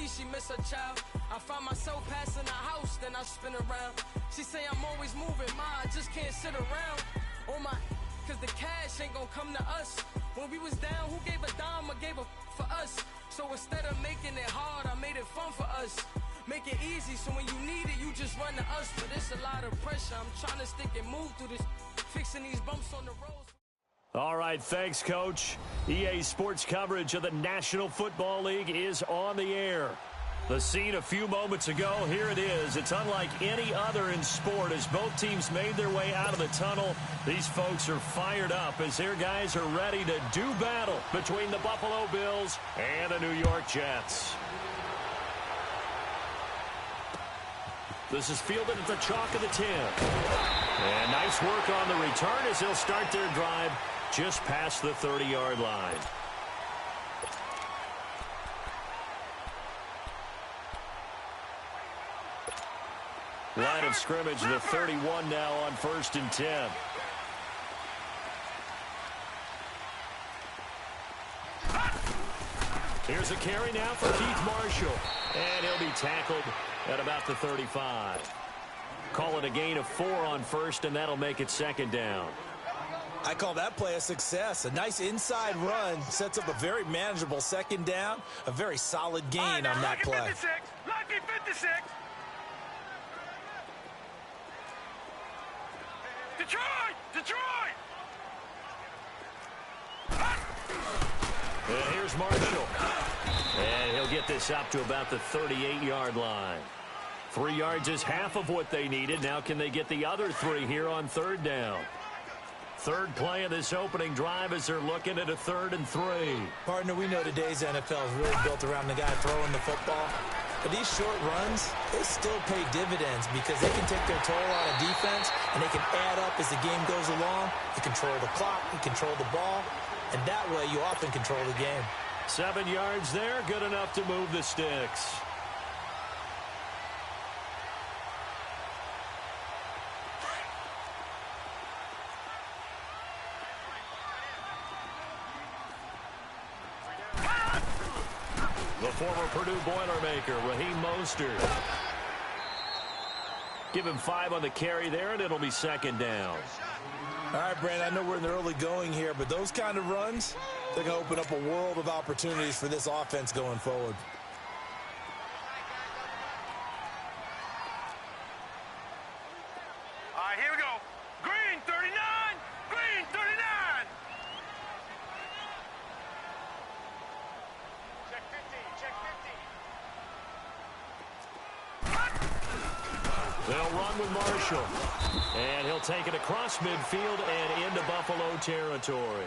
me, she miss her child. I find myself passing the house, then I spin around. She say I'm always moving, ma, I just can't sit around. Oh my, cause the cash ain't gonna come to us. When we was down, who gave a dime or gave a for us? So instead of making it hard, I made it fun for us. Make it easy, so when you need it, you just run to us. But it's a lot of pressure, I'm trying to stick and move through this. Fixing these bumps on the road. All right, thanks, Coach. EA Sports coverage of the National Football League is on the air. The scene a few moments ago, here it is. It's unlike any other in sport as both teams made their way out of the tunnel. These folks are fired up as their guys are ready to do battle between the Buffalo Bills and the New York Jets. This is fielded at the chalk of the 10. And nice work on the return as they'll start their drive just past the 30-yard line. Line of scrimmage, the 31 now on 1st and 10. Here's a carry now for Keith Marshall. And he'll be tackled at about the 35. Call it a gain of 4 on 1st, and that'll make it 2nd down. I call that play a success. A nice inside run sets up a very manageable 2nd down. A very solid gain on that play. Lucky 56. Detroit! And here's Marshall. And he'll get this up to about the 38-yard line. 3 yards is half of what they needed. Now can they get the other 3 here on 3rd down? Third play of this opening drive as they're looking at a 3rd and 3. Partner, we know today's NFL is really built around the guy throwing the football. But these short runs, they still pay dividends because they can take their toll on a defense and they can add up as the game goes along. You control the clock, you control the ball, and that way you often control the game. 7 yards there, good enough to move the sticks. The former Purdue Boilermaker, Raheem Mostert. Give him 5 on the carry there, and it'll be 2nd down. All right, Brandon, I know we're in the early going here, but those kind of runs, they're going to open up a world of opportunities for this offense going forward. All right, here we go. Green 39. They'll run with Marshall. And he'll take it across midfield and into Buffalo territory.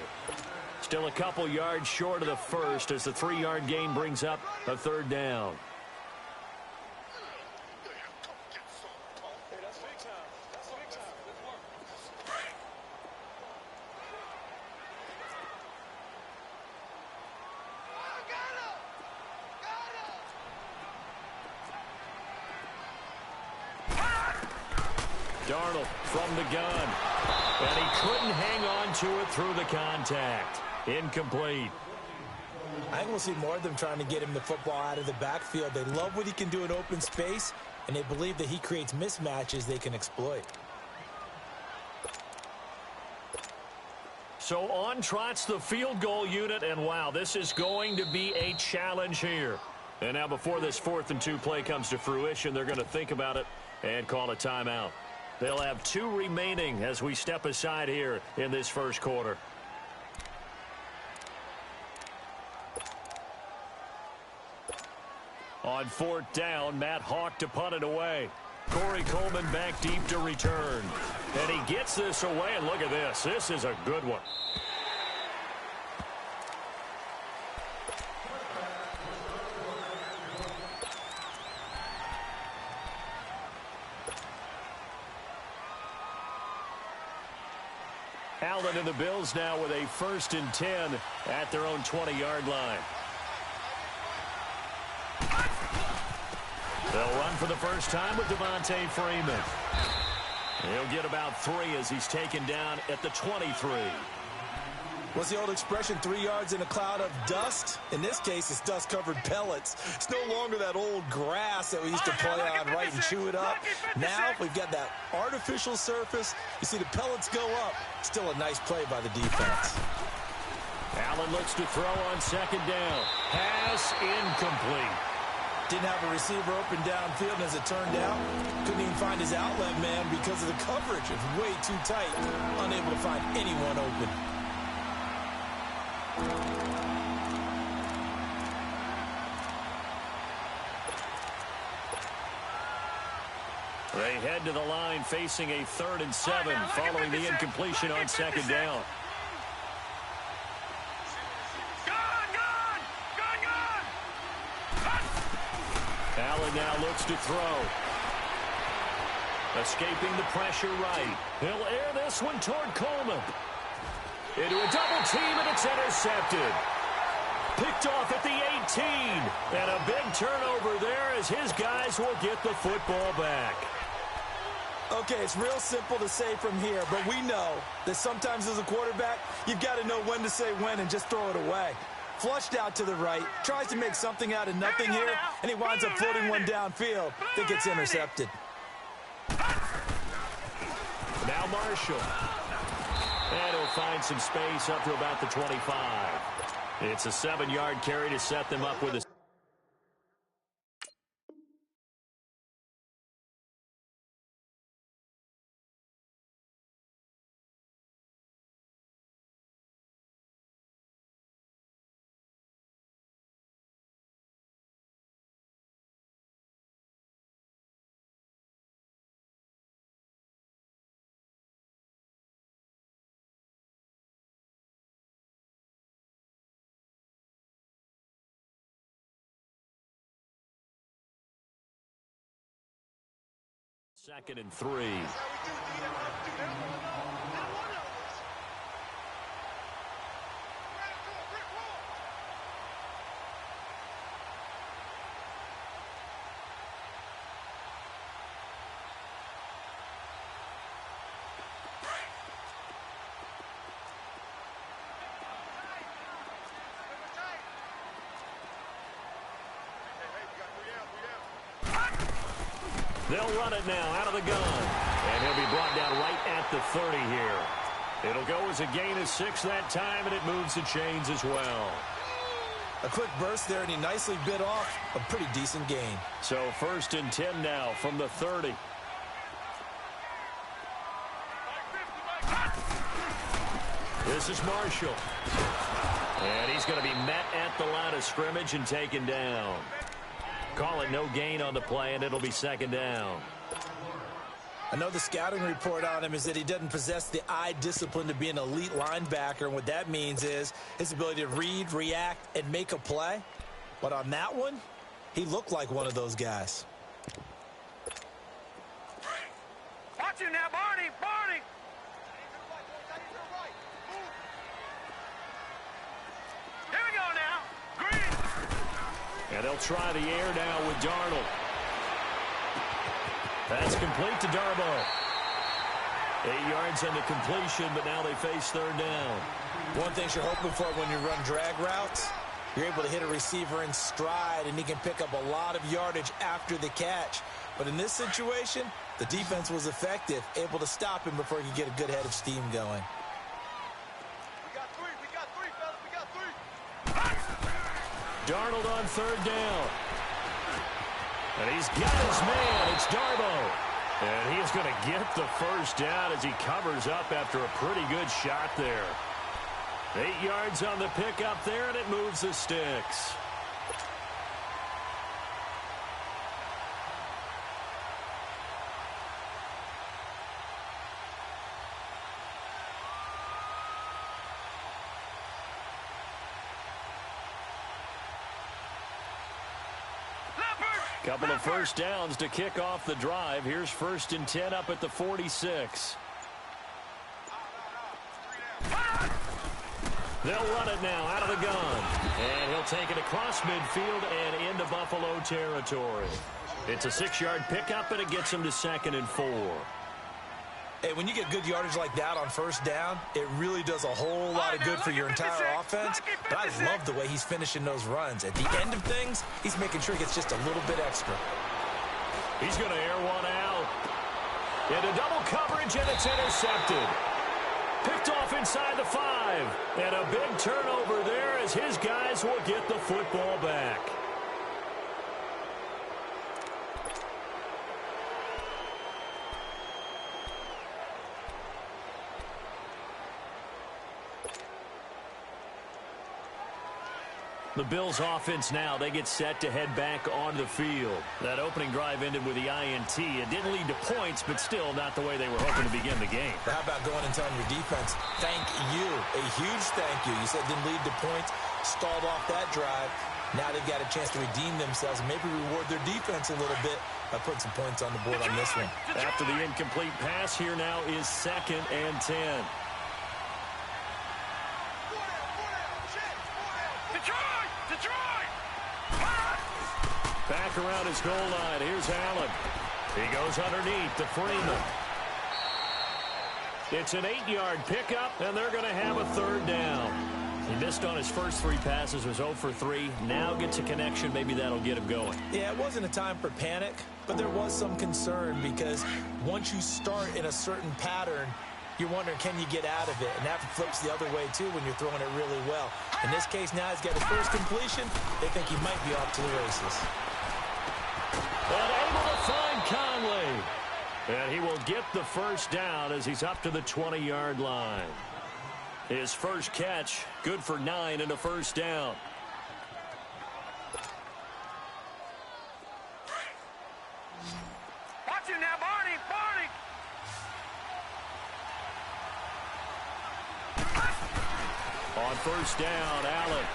Still a couple yards short of the first as the 3-yard gain brings up a 3rd down. Darnold from the gun. And he couldn't hang on to it through the contact. Incomplete. I think we'll see more of them trying to get him the football out of the backfield. They love what he can do in open space, and they believe that he creates mismatches they can exploit. So on trots the field goal unit, and wow, this is going to be a challenge here. And now before this 4th and 2 play comes to fruition, they're going to think about it and call a timeout. They'll have 2 remaining as we step aside here in this first quarter. On 4th down, Matt Hawk to punt it away. Corey Coleman back deep to return. And he gets this away, and look at this. This is a good one. Allen and the Bills now with a 1st and 10 at their own 20-yard line. They'll run for the first time with Devontae Freeman. He'll get about 3 as he's taken down at the 23. What's the old expression, 3 yards in a cloud of dust? In this case, it's dust-covered pellets. It's no longer that old grass that we used to play on, right, and chew it up. Now we've got that artificial surface. You see the pellets go up. Still a nice play by the defense. Allen looks to throw on second down. Pass incomplete. Didn't have a receiver open downfield, and as it turned out, couldn't even find his outlet man because of the coverage. It was way too tight, unable to find anyone open. They head to the line facing a 3rd and 7 following the incompletion on second down. Allen now looks to throw. Escaping the pressure right. He'll air this one toward Coleman. Into a double team, and it's intercepted. Picked off at the 18. And a big turnover there as his guys will get the football back. Okay, it's real simple to say from here, but we know that sometimes as a quarterback, you've got to know when to say when and just throw it away. Flushed out to the right, tries to make something out of nothing here, and he winds up floating one downfield that gets intercepted. Now Marshall. And he'll find some space up to about the 25. It's a 7-yard carry to set them up with a... Second and 3. They'll run it now out of the gun. And he'll be brought down right at the 30 here. It'll go as a gain of 6 that time, and it moves the chains as well. A quick burst there, and he nicely bit off a pretty decent gain. So 1st and 10 now from the 30. This is Marshall. And he's going to be met at the line of scrimmage and taken down. Call it no gain on the play, and it'll be 2nd down. I know the scouting report on him is that he doesn't possess the eye discipline to be an elite linebacker, and what that means is his ability to read, react, and make a play. But on that one, he looked like one of those guys. Watch him now, Barney! Barney! Here we go now. Green! And they'll try the air now with Darnold. That's complete to Darboh. 8 yards on the completion, but now they face 3rd down. One thing you're hoping for when you run drag routes, you're able to hit a receiver in stride, and he can pick up a lot of yardage after the catch. But in this situation, the defense was effective, able to stop him before he could get a good head of steam going. We got three, fellas, we got 3. Darnold on 3rd down. And he's got his man. It's Darboh. And he is going to get the 1st down as he covers up after a pretty good shot there. 8 yards on the pickup there, and it moves the sticks. Couple of 1st downs to kick off the drive. Here's 1st and 10 up at the 46. They'll run it now out of the gun. And he'll take it across midfield and into Buffalo territory. It's a 6-yard pickup, and it gets him to 2nd and 4. Hey, when you get good yardage like that on first down, it really does a whole lot of good for your entire offense. But I love the way he's finishing those runs. At the end of things, he's making sure he gets just a little bit extra. He's going to air one out. Into double coverage, and it's intercepted. Picked off inside the 5. And a big turnover there as his guys will get the football back. The Bills offense now, they get set to head back on the field. That opening drive ended with the INT. It didn't lead to points, but still not the way they were hoping to begin the game. How about going and telling your defense, thank you, a huge thank you. You said it didn't lead to points, stalled off that drive. Now they've got a chance to redeem themselves and maybe reward their defense a little bit by putting some points on the board on this one. After the incomplete pass, here now is 2nd and 10. Back around his goal line. Here's Allen. He goes underneath to Freeman. It's an 8-yard pickup, and they're going to have a 3rd down. He missed on his first 3 passes, was 0 for 3. Now gets a connection. Maybe that'll get him going. Yeah, it wasn't a time for panic, but there was some concern because once you start in a certain pattern, you're wondering, can you get out of it? And that flips the other way, too, when you're throwing it really well. In this case, now he's got his first completion. They think he might be off to the races. And able to find Conley. And he will get the 1st down as he's up to the 20-yard line. His first catch, good for 9 and a 1st down. Watch him now, Barney! Barney! On 1st down, Allen.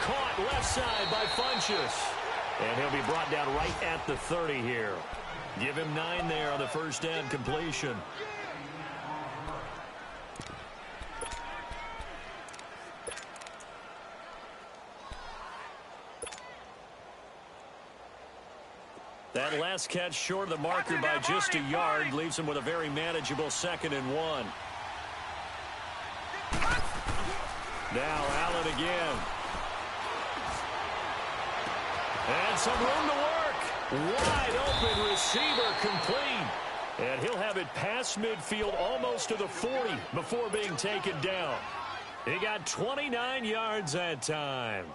Caught left side by Funchess. And he'll be brought down right at the 30 here. Give him 9 there on the 1st down completion. That last catch short of the marker by just a yard leaves him with a very manageable 2nd and 1. Now Allen again. And some room to work. Wide open receiver complete. And he'll have it past midfield almost to the 40 before being taken down. He got 29 yards that time.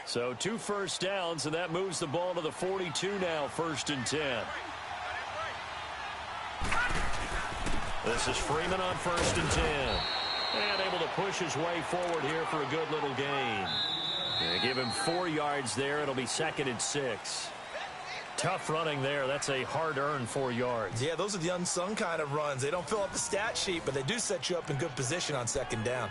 So 2 first downs, and that moves the ball to the 42 now, 1st and 10. This is Freeman on 1st and 10. And able to push his way forward here for a good little gain. They give him 4 yards there. It'll be 2nd and 6. Tough running there. That's a hard-earned 4 yards. Yeah, those are the unsung kind of runs. They don't fill up the stat sheet, but they do set you up in good position on 2nd down.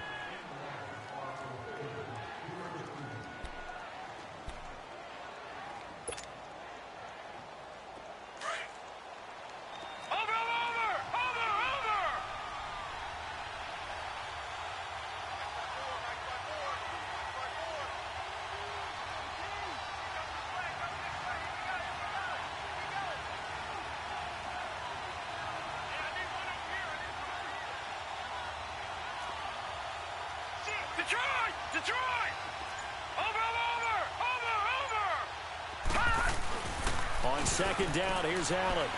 Detroit! Detroit! Over! On 2nd down, here's Allen.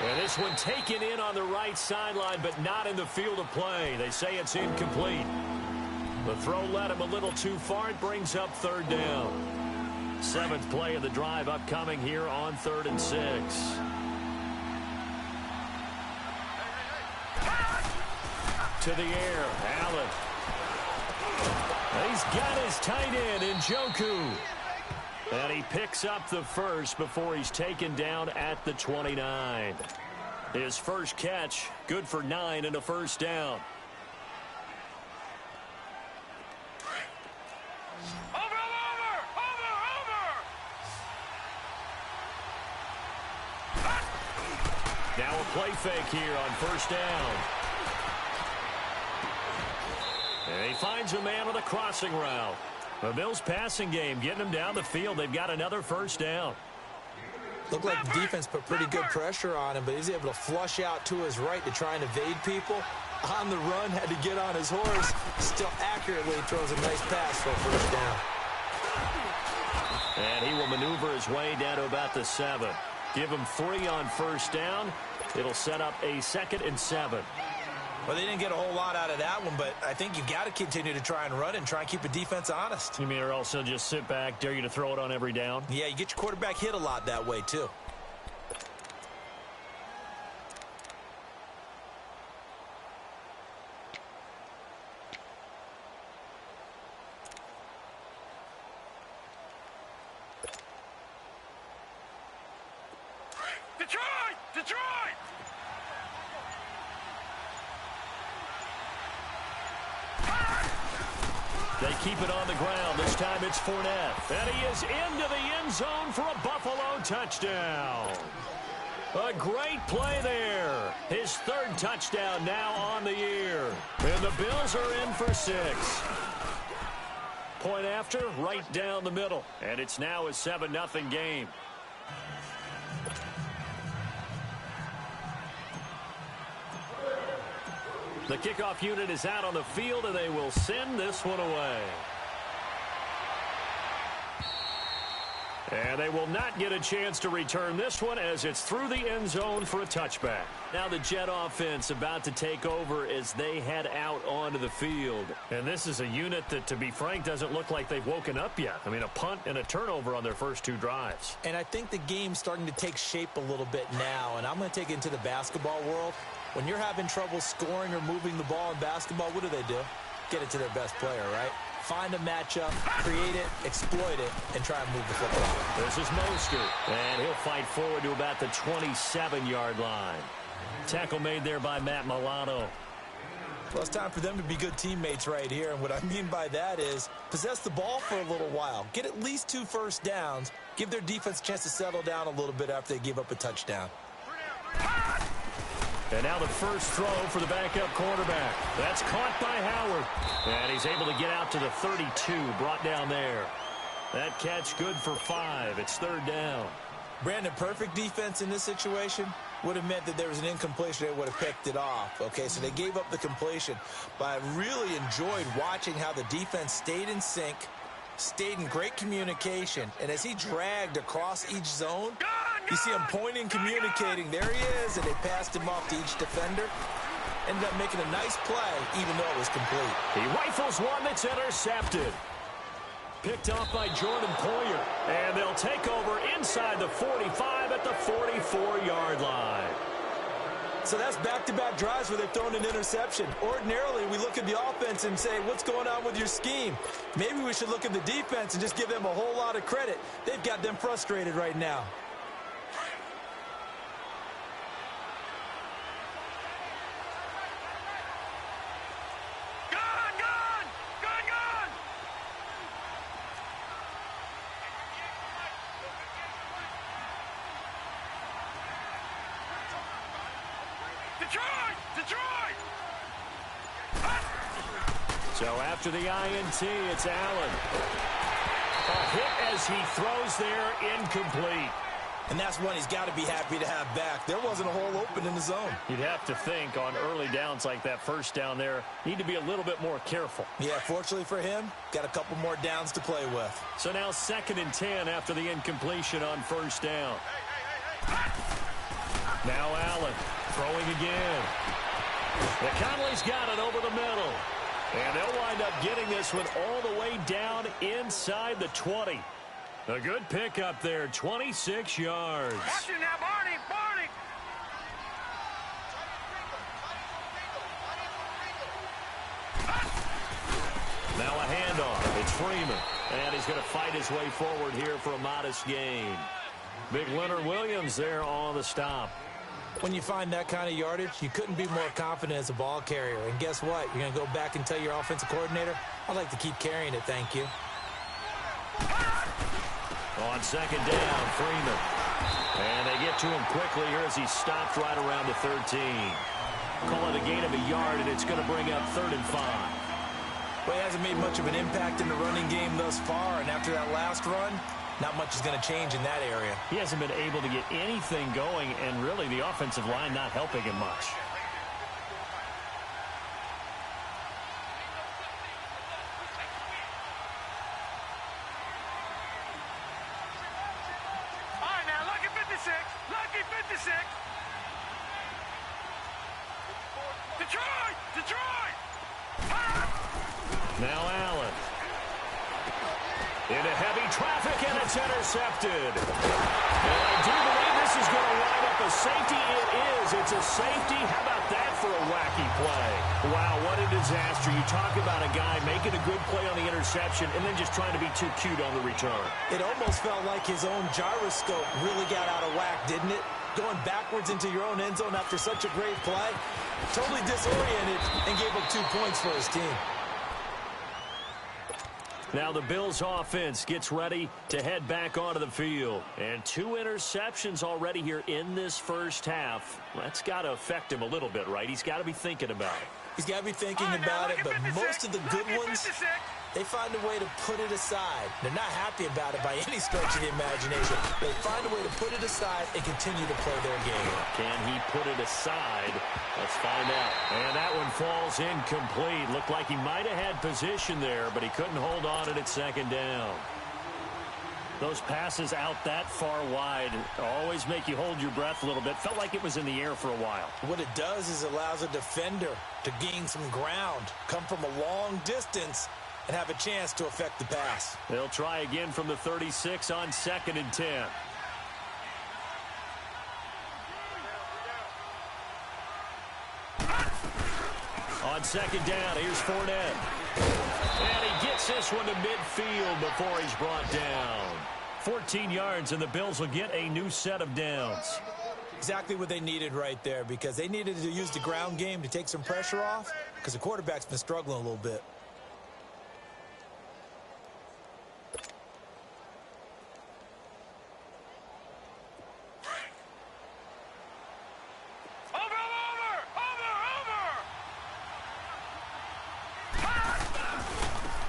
And this one taken in on the right sideline, but not in the field of play. They say it's incomplete. The throw led him a little too far. It brings up 3rd down. 7th play of the drive upcoming here on 3rd and 6. To the air, Allen. He's got his tight end, Njoku. And he picks up the 1st before he's taken down at the 29. His first catch, good for 9 and a 1st down. Now a play fake here on 1st down. And he finds a man with a crossing route. The Bills' passing game getting them down the field. They've got another first down. Looked like the defense put pretty good pressure on him, but he's able to flush out to his right to try and evade people. On the run, had to get on his horse. Still accurately throws a nice pass for a first down. And he will maneuver his way down to about the 7. Give him 3 on first down. It'll set up a 2nd and 7. Well, they didn't get a whole lot out of that one, but I think you've got to continue to try and run and try and keep the defense honest. You mean or also just sit back, dare you to throw it on every down? Yeah, you get your quarterback hit a lot that way, too. Detroit! Detroit! They keep it on the ground. This time it's Fournette. And he is into the end zone for a Buffalo touchdown. A great play there. His 3rd touchdown now on the year. And the Bills are in for 6. Point after, right down the middle. And it's now a 7-0 game. The kickoff unit is out on the field, and they will send this one away. And they will not get a chance to return this one as it's through the end zone for a touchback. Now the Jet offense about to take over as they head out onto the field. And this is a unit that, to be frank, doesn't look like they've woken up yet. I mean, a punt and a turnover on their first 2 drives. And I think the game's starting to take shape a little bit now, and I'm going to take it into the basketball world. When you're having trouble scoring or moving the ball in basketball, what do? Get it to their best player, right? Find a matchup, create it, exploit it, and try and move the football. This is Mostert, and he'll fight forward to about the 27-yard line. Tackle made there by Matt Milano. Well, it's time for them to be good teammates right here, and what I mean by that is possess the ball for a little while, get at least 2 first downs, give their defense a chance to settle down a little bit after they give up a touchdown. And now the first throw for the backup quarterback. That's caught by Howard. And he's able to get out to the 32, brought down there. That catch good for 5. It's 3rd down. Brandon, perfect defense in this situation would have meant that there was an incompletion. They would have picked it off. Okay, so they gave up the completion. But I really enjoyed watching how the defense stayed in sync, stayed in great communication. And as he dragged across each zone, you see him pointing, communicating. There he is, and they passed him off to each defender. Ended up making a nice play, even though it was complete. He rifles one that's intercepted. Picked off by Jordan Poyer. And they'll take over inside the 45 at the 44-yard line. So that's back-to-back drives where they've thrown an interception. Ordinarily, we look at the offense and say, what's going on with your scheme? Maybe we should look at the defense and just give them a whole lot of credit. They've got them frustrated right now. Detroit! So after the INT, it's Allen. A hit as he throws there, incomplete. And that's one he's got to be happy to have back. There wasn't a hole open in the zone. You'd have to think on early downs like that first down there, need to be a little bit more careful. Yeah, fortunately for him, got a couple more downs to play with. So now 2nd and 10 after the incompletion on first down. Now Allen throwing again. The Conley's got it over the middle. And they'll wind up getting this one all the way down inside the 20. A good pickup there, 26 yards. Watch it now, Barney! Barney! Now a handoff. It's Freeman. And he's going to fight his way forward here for a modest gain. Big Leonard Williams there on the stop. When you find that kind of yardage, you couldn't be more confident as a ball carrier. And guess what? You're going to go back and tell your offensive coordinator, I'd like to keep carrying it, thank you. On 2nd down, Freeman. And they get to him quickly here as he stopped right around the 13. Call it a gain of a yard, and it's going to bring up 3rd and 5. Well, he hasn't made much of an impact in the running game thus far, and after that last run, not much is going to change in that area. He hasn't been able to get anything going, and really the offensive line not helping him much. All right, now, lucky 56. Lucky 56. Detroit! Detroit! Now Allen. Into heavy traffic, and it's intercepted. And I do believe this is going to wind up a safety. It is. It's a safety. How about that for a wacky play? Wow, what a disaster. You talk about a guy making a good play on the interception and then just trying to be too cute on the return. It almost felt like his own gyroscope really got out of whack, didn't it? Going backwards into your own end zone after such a great play. Totally disoriented and gave up 2 points for his team. Now the Bills offense gets ready to head back onto the field. And 2 interceptions already here in this first half. That's got to affect him a little bit, right? He's got to be thinking about it. He's got to be thinking about it, but most of the good ones, they find a way to put it aside. They're not happy about it by any stretch of the imagination. They find a way to put it aside and continue to play their game. Can he put it aside? Let's find out. And that one falls incomplete. Looked like he might have had position there, but he couldn't hold on at second down. Those passes out that far wide always make you hold your breath a little bit. Felt like it was in the air for a while. What it does is allows a defender to gain some ground, come from a long distance, and have a chance to affect the pass. They'll try again from the 36 on 2nd and 10. On 2nd down, here's Fournette. And he gets this one to midfield before he's brought down. 14 yards, and the Bills will get a new set of downs. Exactly what they needed right there, because they needed to use the ground game to take some pressure off, because the quarterback's been struggling a little bit.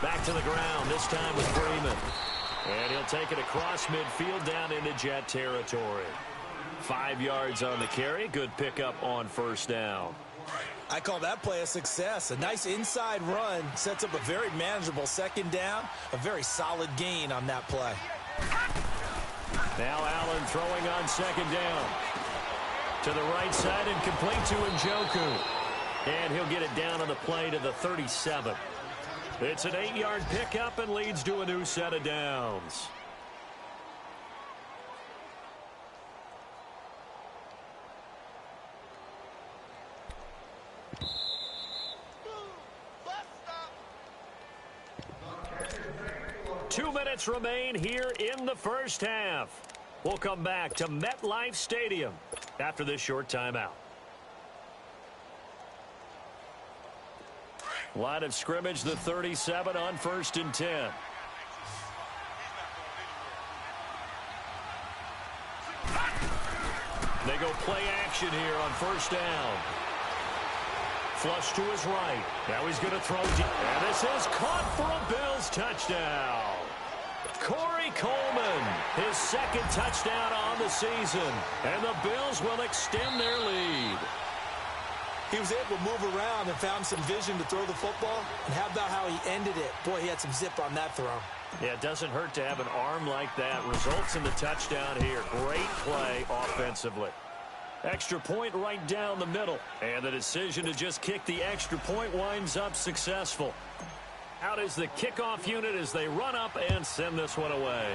Back to the ground, this time with Freeman. And he'll take it across midfield down into Jet territory. 5 yards on the carry. Good pickup on first down. I call that play a success. A nice inside run sets up a very manageable 2nd down. A very solid gain on that play. Now Allen throwing on 2nd down. To the right side and complete to Njoku. And he'll get it down on the play to the 37. It's an 8-yard pickup and leads to a new set of downs. Two minutes remain here in the first half. We'll come back to MetLife Stadium after this short timeout. Line of scrimmage, the 37 on 1st and 10. They go play action here on 1st down. Flush to his right. Now he's going to throw deep. And this is caught for a Bills touchdown. Corey Coleman, his 2nd touchdown on the season. And the Bills will extend their lead. He was able to move around and found some vision to throw the football. And how about how he ended it? Boy, he had some zip on that throw. Yeah, it doesn't hurt to have an arm like that. Results in the touchdown here. Great play offensively. Extra point right down the middle. And the decision to just kick the extra point winds up successful. Out is the kickoff unit as they run up and send this one away.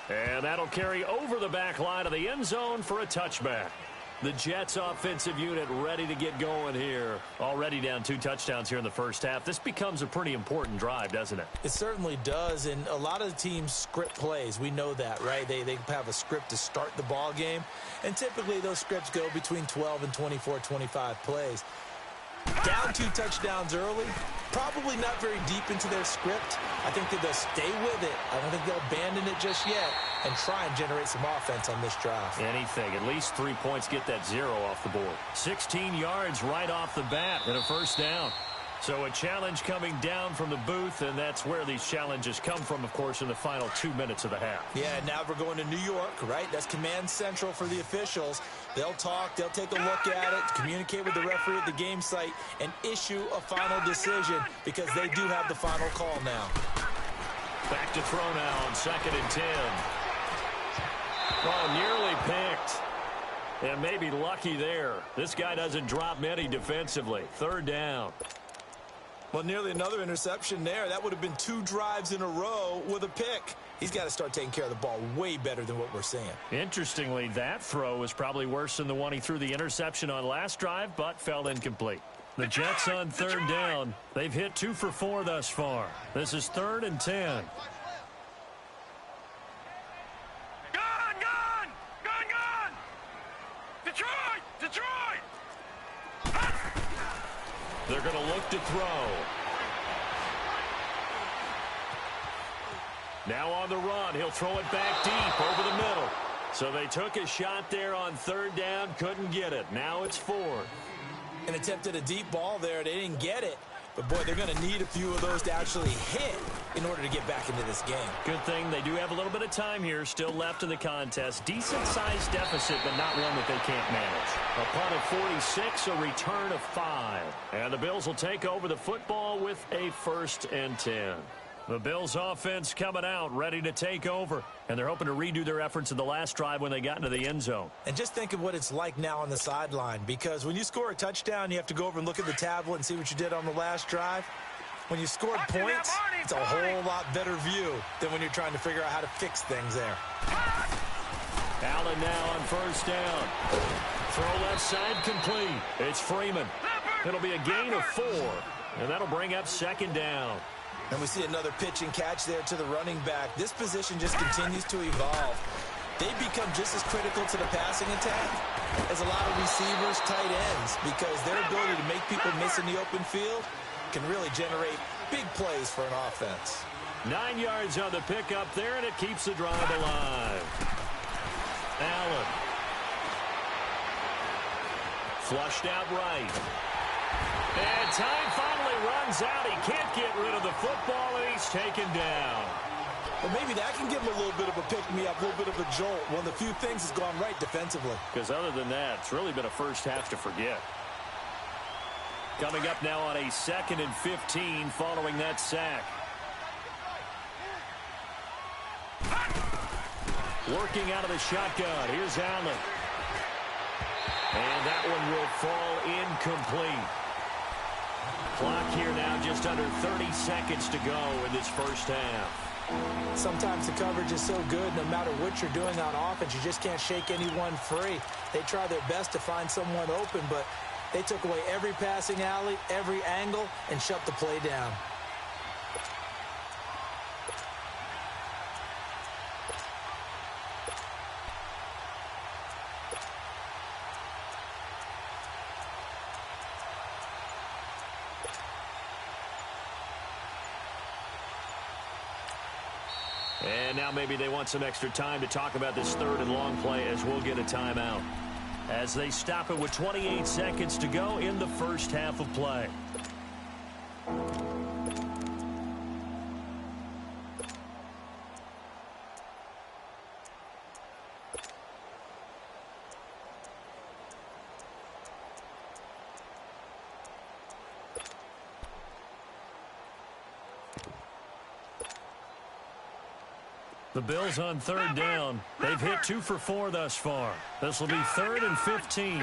And that'll carry over the back line of the end zone for a touchback. The Jets offensive unit ready to get going here. Already down 2 touchdowns here in the first half. This becomes a pretty important drive, doesn't it? It certainly does, and a lot of the teams script plays. We know that, right? They have a script to start the ball game, and typically those scripts go between 12 and 24, 25 plays. Down 2 touchdowns early, probably not very deep into their script. I think that they'll stay with it. I don't think they'll abandon it just yet and try and generate some offense on this drive. Anything. At least 3 points, get that 0 off the board. 16 yards right off the bat and a first down. So a challenge coming down from the booth, and that's where these challenges come from, of course, in the final 2 minutes of the half. Yeah, now we're going to New York, right? That's command central for the officials. They'll talk, they'll take a look at it, communicate with the referee at the game site, and issue a final decision because they do have the final call now. Back to throw now on 2nd and 10. Oh, nearly picked. And maybe lucky there. This guy doesn't drop many defensively. 3rd down. Well, nearly another interception there. That would have been 2 drives in a row with a pick. He's got to start taking care of the ball way better than what we're seeing. Interestingly, that throw was probably worse than the one he threw the interception on last drive, but fell incomplete. The Jets on 3rd down. They've hit 2 for 4 thus far. This is 3rd and 10. Gone! Detroit! They're going to look to throw. Now on the run, he'll throw it back deep over the middle. So they took a shot there on 3rd down, couldn't get it. Now it's 4th. An attempt at a deep ball there. They didn't get it. But, boy, they're going to need a few of those to actually hit in order to get back into this game. Good thing they do have a little bit of time here still left in the contest. Decent-sized deficit, but not one that they can't manage. A punt of 46, a return of 5. And the Bills will take over the football with a 1st and 10. The Bills offense coming out, ready to take over. And they're hoping to redo their efforts in the last drive when they got into the end zone. And just think of what it's like now on the sideline. Because when you score a touchdown, you have to go over and look at the tablet and see what you did on the last drive. When you scored points, it's a whole lot better view than when you're trying to figure out how to fix things there. Allen now on 1st down. Throw left side complete. It's Freeman. It'll be a gain of 4. And that'll bring up 2nd down. And we see another pitch and catch there to the running back. This position just continues to evolve. They become just as critical to the passing attack as a lot of receivers, tight ends, because their ability to make people miss in the open field can really generate big plays for an offense. 9 yards on the pickup there, and it keeps the drive alive. Allen. Flushed out right. And time finally runs out. He can't get rid of the football, and he's taken down. Well, maybe that can give him a little bit of a pick-me-up, a little bit of a jolt. One of the few things has gone right defensively. Because other than that, it's really been a first half to forget. Coming up now on a 2nd and 15 following that sack. Working out of the shotgun. Here's Allen. And that one will fall incomplete. Clock here now just under 30 seconds to go in this first half. Sometimes the coverage is so good, no matter what you're doing on offense, you just can't shake anyone free. They try their best to find someone open, but they took away every passing alley, every angle, and shut the play down. And now maybe they want some extra time to talk about this 3rd and long play as we'll get a timeout. As they stop it with 28 seconds to go in the first half of play. The Bills on 3rd down. They've hit 2 for 4 thus far. This will be 3rd and 15.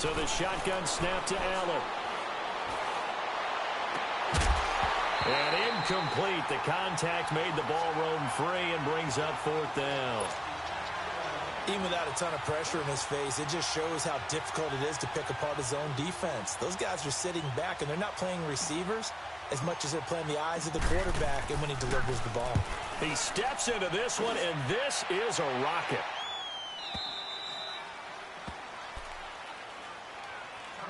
So the shotgun snap to Allen. And incomplete. The contact made the ball roam free and brings up 4th down. Even without a ton of pressure in his face, it just shows how difficult it is to pick apart his own defense. Those guys are sitting back, and they're not playing receivers as much as they're playing the eyes of the quarterback and when he delivers the ball. He steps into this one, and this is a rocket.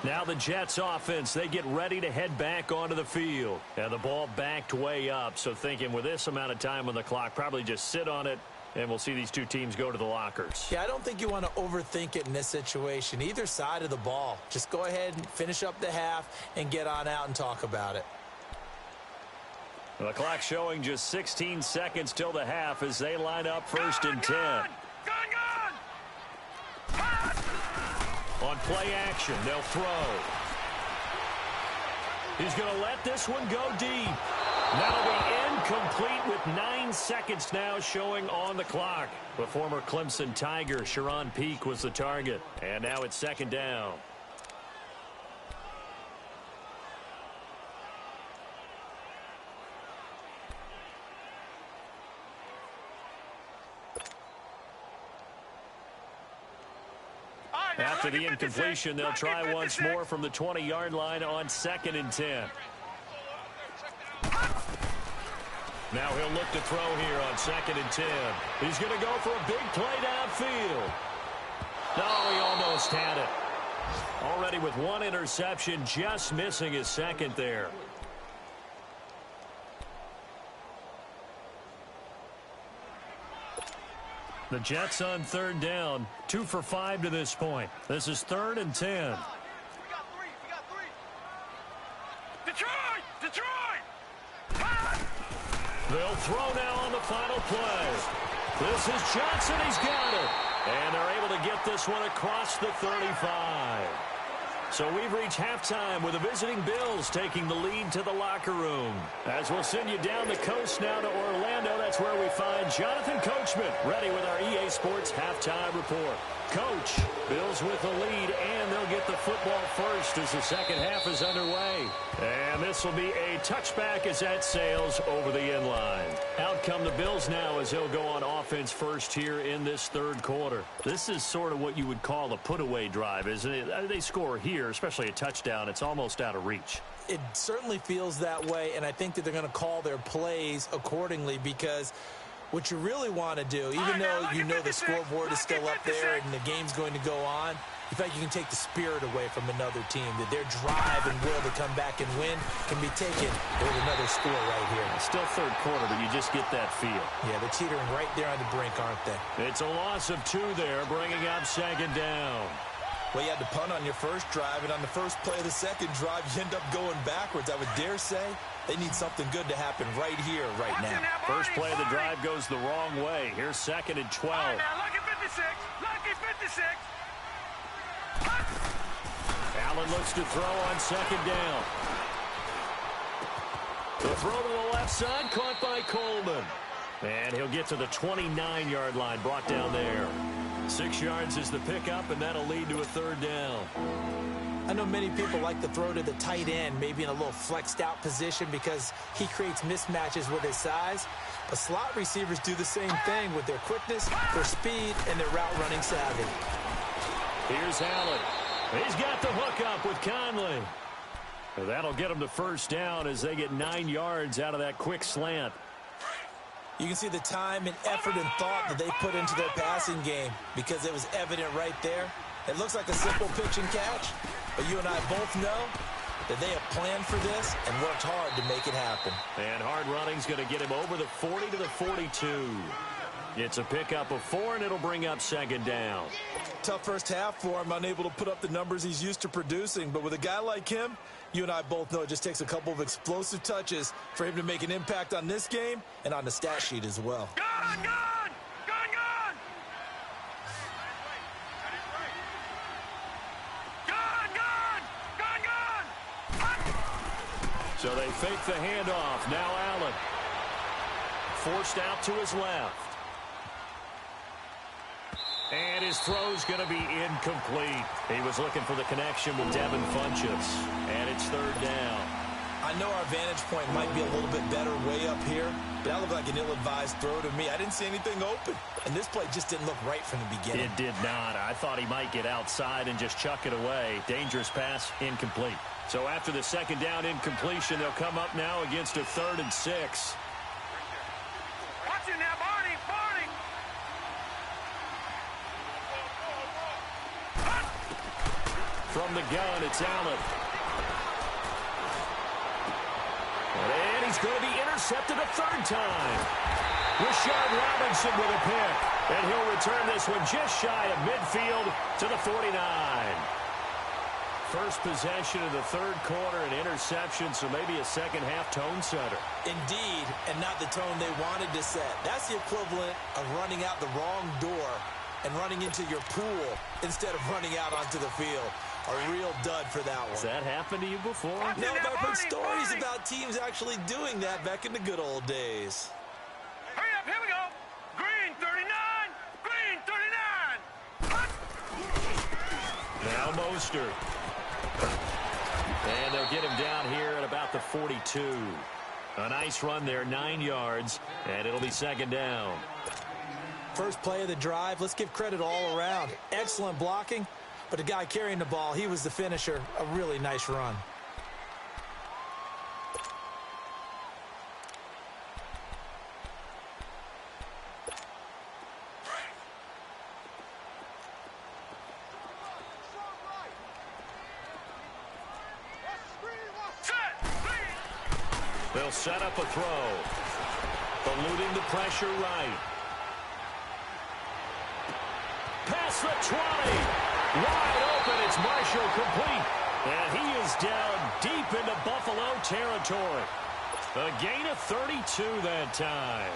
Now the Jets offense, they get ready to head back onto the field. And the ball backed way up, so thinking with this amount of time on the clock, probably just sit on it, and we'll see these two teams go to the lockers. Yeah, I don't think you want to overthink it in this situation. Either side of the ball. Just go ahead and finish up the half and get on out and talk about it. The clock showing just 16 seconds till the half as they line up 1st and 10. On play action, they'll throw. He's going to let this one go deep. That'll be incomplete with 9 seconds now showing on the clock. The former Clemson Tiger, Sharon Peake, was the target. And now it's 2nd down. After the incompletion, they'll try once more from the 20-yard line on 2nd and 10. Now he'll look to throw here on 2nd and 10. He's going to go for a big play downfield. No, he almost had it. Already with 1 interception, just missing his 2nd there. The Jets on 3rd down, 2 for 5 to this point. This is 3rd and 10. We got three. Detroit! They'll throw now on the final play. This is Johnson. He's got it. And they're able to get this one across the 35. So we've reached halftime with the visiting Bills taking the lead to the locker room. As we'll send you down the coast now to Orlando, that's where we find Jonathan Coachman ready with our EA Sports halftime report. Coach, Bills with the lead, and they'll get the football first as the second half is underway. And this will be a touchback as that sails over the end line. Out come the Bills now as they'll go on offense first here in this 3rd quarter. This is sort of what you would call a put-away drive, isn't it? They score here, especially a touchdown. It's almost out of reach. It certainly feels that way, and I think that they're going to call their plays accordingly because what you really want to do, even though you know the scoreboard is still up there and the game's going to go on, you feel like you can take the spirit away from another team, that their drive and will to come back and win can be taken with another score right here. It's still 3rd quarter, but you just get that feel. Yeah, they're teetering right there on the brink, aren't they? It's a loss of 2 there, bringing up 2nd down. Well, you had to punt on your first drive, and on the first play of the second drive, you end up going backwards. I would dare say they need something good to happen right here, right now. First play of the drive goes the wrong way. Here's 2nd and 12. All right, now, lucky 56. Lucky 56. Allen looks to throw on 2nd down. The throw to the left side, caught by Coleman. And he'll get to the 29-yard line, brought down there. 6 yards is the pickup, and that'll lead to a 3rd down. I know many people like to throw to the tight end, maybe in a little flexed out position because he creates mismatches with his size. But slot receivers do the same thing with their quickness, their speed, and their route running savvy. Here's Allen. He's got the hook up with Conley. That'll get him to 1st down as they get 9 yards out of that quick slant. You can see the time and effort and thought that they put into their passing game because it was evident right there. It looks like a simple pitch and catch, but you and I both know that they have planned for this and worked hard to make it happen. And hard running's going to get him over the 40 to the 42. It's a pickup of 4, and it'll bring up 2nd down. Tough first half for him, unable to put up the numbers he's used to producing. But with a guy like him, you and I both know it just takes a couple of explosive touches for him to make an impact on this game and on the stat sheet as well. Gun! Gun! Gun! Gun! Gun! Gun! Gun! Gun! So they fake the handoff. Now Allen. Forced out to his left. And his throw's going to be incomplete. He was looking for the connection with Devin Funchess. And it's 3rd down. I I know our vantage point might be a little bit better way up here, but that looked like an ill-advised throw to me. I didn't see anything open, and this play just didn't look right from the beginning. It did not. I thought he might get outside and just chuck it away. Dangerous pass, incomplete. So after the second down incompletion, they'll come up now against a 3rd and 6. Watch it now, Barney, Barney. From the gun, it's Allen. And he's going to be intercepted a 3rd time. Rashard Robinson with a pick. And he'll return this one just shy of midfield to the 49. First possession of the 3rd quarter, an interception, so maybe a second-half tone setter. Indeed, and not the tone they wanted to set. That's the equivalent of running out the wrong door and running into your pool instead of runing out onto the field. A real dud for that one. Has that happened to you before? No, but I've heard stories about teams actually doing that back in the good old days. Hurry up, here we go. Green 39, green 39. Now Mostert. And they'll get him down here at about the 42. A nice run there, 9 yards, and it'll be second down. First play of the drive, let's give credit all around. Excellent blocking, but the guy carrying the ball, he was the finisher. A really nice run. They'll set up a throw. Eluding the pressure right. Past the 20. Wide open. It's Marshall complete. And he is down deep into Buffalo territory. A gain of 32 that time.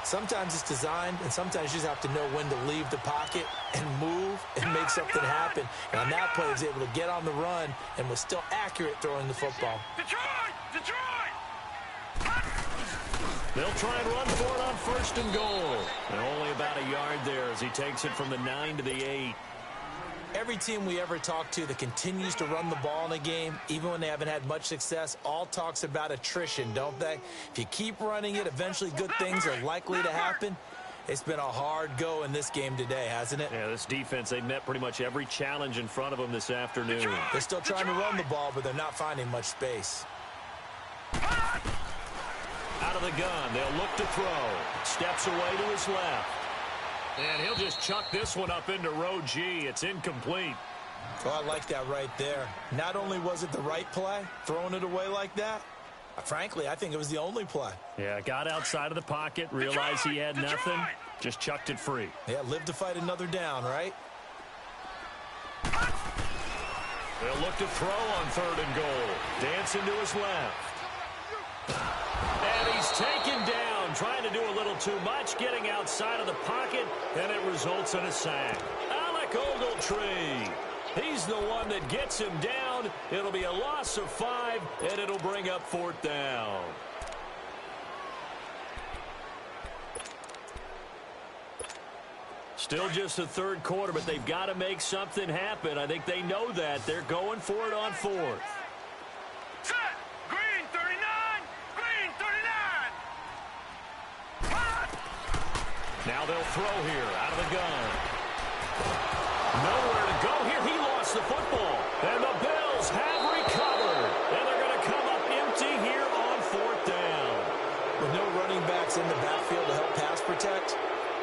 Sometimes it's designed, and sometimes you just have to know when to leave the pocket and move and make something happen. And on that play, he was able to get on the run and was still accurate throwing the football. Detroit! Detroit! They'll try and run for it on 1st and goal. And only about a yard there as he takes it from the 9 to the 8. Every team we ever talk to that continues to run the ball in a game, even when they haven't had much success, all talks about attrition, don't they? If you keep running it, eventually good things are likely to happen. It's been a hard go in this game today, hasn't it? Yeah, this defense, they met pretty much every challenge in front of them this afternoon. They're still trying to run the ball, but they're not finding much space. Out of the gun, they'll look to throw. Steps away to his left. And he'll just chuck this one up into row G. It's incomplete. Oh, I like that right there. Not only was it the right play, throwing it away like that, frankly, I think it was the only play. Yeah, got outside of the pocket, realized he had nothing, just chucked it free. Yeah, live to fight another down, right? They'll look to throw on 3rd and goal. Dancing to his left. And he's taken down, trying to do a little too much, getting outside of the pocket, and it results in a sack. Alec Ogletree. He's the one that gets him down. It'll be a loss of 5, and it'll bring up 4th down. Still just the 3rd quarter, but they've got to make something happen. I think they know that. They're going for it on 4th. Set! Green 39! Green 39! Now they'll throw here out of the gun. Nowhere to go here. He lost the football. And the Bills have recovered. And they're going to come up empty here on 4th down. With no running backs in the backfield to help pass protect,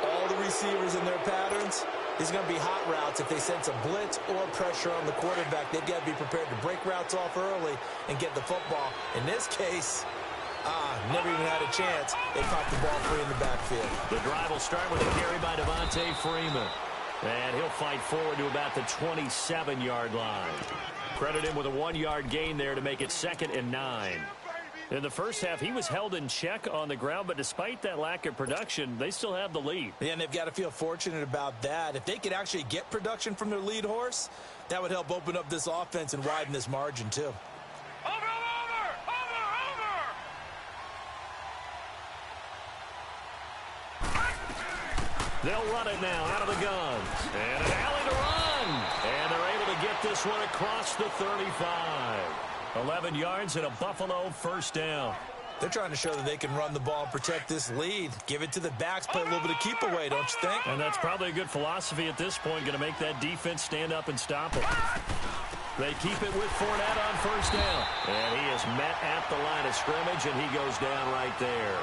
all the receivers in their patterns, these are going to be hot routes. If they sense a blitz or pressure on the quarterback, they've got to be prepared to break routes off early and get the football. In this case, never even had a chance. They caught the ball free in the backfield. The drive will start with a carry by Devontae Freeman. And he'll fight forward to about the 27-yard line. Credit him with a 1-yard gain there to make it 2nd and 9. In the first half, he was held in check on the ground, but despite that lack of production, they still have the lead. Yeah, and they've got to feel fortunate about that. If they could actually get production from their lead horse, that would help open up this offense and widen this margin, too. Over! They'll run it now out of the gun. And an alley to run. And they're able to get this one across the 35. 11 yards and a Buffalo first down. They're trying to show that they can run the ball and protect this lead. Give it to the backs, play a little bit of keep away, don't you think? And that's probably a good philosophy at this point, going to make that defense stand up and stop them. They keep it with Fournette on first down. And he is met at the line of scrimmage, and he goes down right there.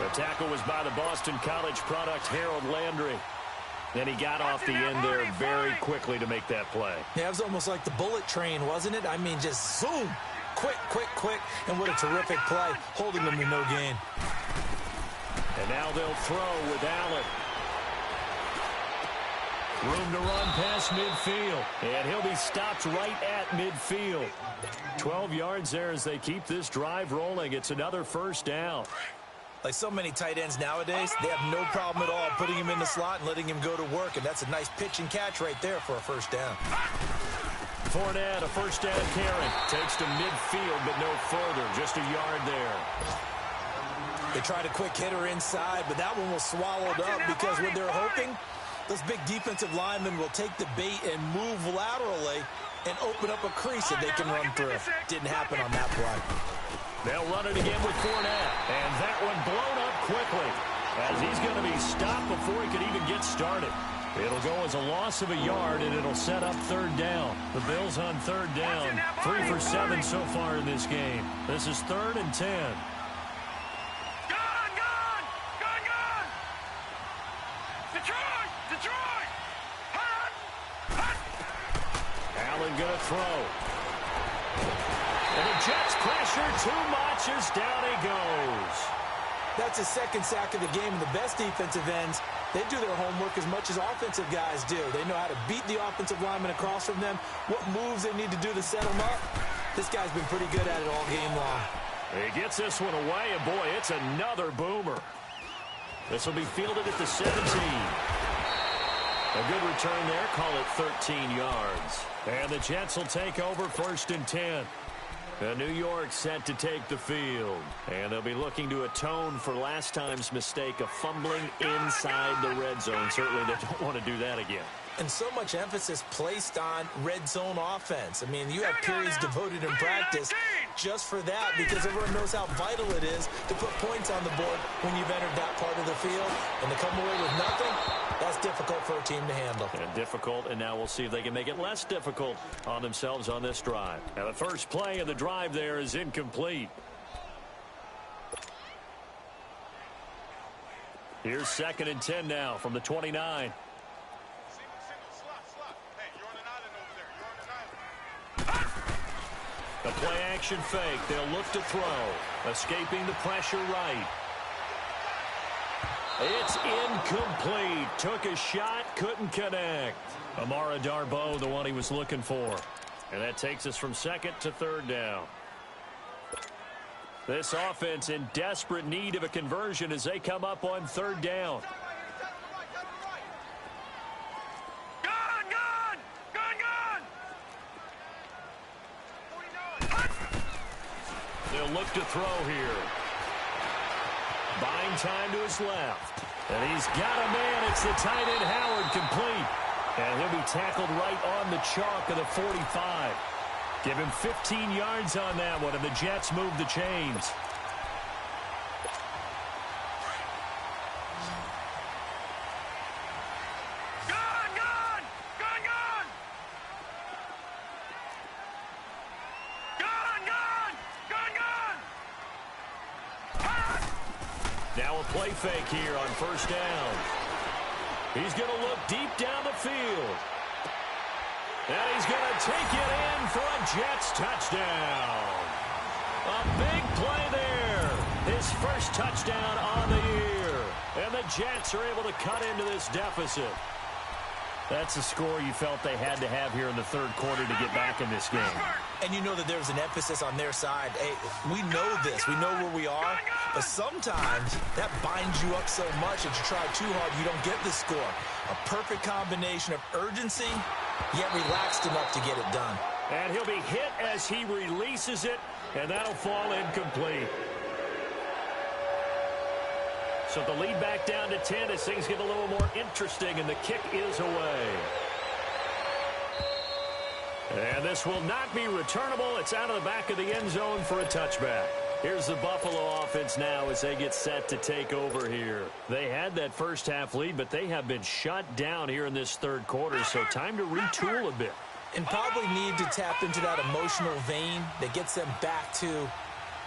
The tackle was by the Boston College product, Harold Landry. And he got off the end there very quickly to make that play. Yeah, it was almost like the bullet train, wasn't it? I mean, just zoom. Quick, quick, quick. And what a terrific play, holding them to no gain. And now they'll throw with Allen. Room to run past midfield. And he'll be stopped right at midfield. 12 yards there as they keep this drive rolling. It's another first down. Like so many tight ends nowadays, they have no problem at all putting him in the slot and letting him go to work. And that's a nice pitch and catch right there for a first down. Fournette, a first down carry. Takes to midfield, but no further. Just a yard there. They tried a quick hitter inside, but that one was swallowed up because what they're hoping, those big defensive linemen will take the bait and move laterally and open up a crease that they can run through. Didn't happen on that play. They'll run it again with Fournette. And that one blown up quickly as he's going to be stopped before he could even get started. It'll go as a loss of a yard, and it'll set up third down. The Bills on third down. 3 for 7 so far in this game. This is 3rd and 10. Detroit! Allen going to throw. And the Jets pressure too much as down he goes. That's his second sack of the game, and the best defensive ends, they do their homework as much as offensive guys do. They know how to beat the offensive lineman across from them, what moves they need to do to set them up. This guy's been pretty good at it all game long. He gets this one away, and boy, it's another boomer. This will be fielded at the 17. A good return there, call it 13 yards. And the Jets will take over 1st and 10. New York set to take the field. And they'll be looking to atone for last time's mistake of fumbling inside the red zone. Certainly they don't want to do that again. And so much emphasis placed on red zone offense. I mean, you have periods devoted in practice just for that because everyone knows how vital it is to put points on the board when you've entered that part of the field. And to come away with nothing, that's difficult for a team to handle. And difficult, and now we'll see if they can make it less difficult on themselves on this drive. Now the first play of the drive there is incomplete. Here's 2nd and 10 now from the 29. The play-action fake. They'll look to throw. Escaping the pressure right. It's incomplete. Took a shot, couldn't connect. Amara Darboh, the one he was looking for. And that takes us from 2nd to 3rd down. This offense in desperate need of a conversion as they come up on 3rd down. They'll look to throw here. Buying time to his left. And he's got a man. It's the tight end Howard, complete. And he'll be tackled right on the chalk of the 45. Give him 15 yards on that one, and the Jets move the chains. Now a play fake here on 1st down. He's going to look deep down the field. And he's going to take it in for a Jets touchdown. A big play there. His first touchdown on the year. And the Jets are able to cut into this deficit. That's a score you felt they had to have here in the 3rd quarter to get back in this game. And you know that there's an emphasis on their side. Hey, we know this. We know where we are. But sometimes that binds you up so much that you try too hard, you don't get the score. A perfect combination of urgency, yet relaxed enough to get it done. And he'll be hit as he releases it, and that'll fall incomplete. So the lead back down to 10 as things get a little more interesting, and the kick is away. And this will not be returnable. It's out of the back of the end zone for a touchback. Here's the Buffalo offense now as they get set to take over here. They had that first half lead, but they have been shut down here in this third quarter, so time to retool a bit. And probably need to tap into that emotional vein that gets them back to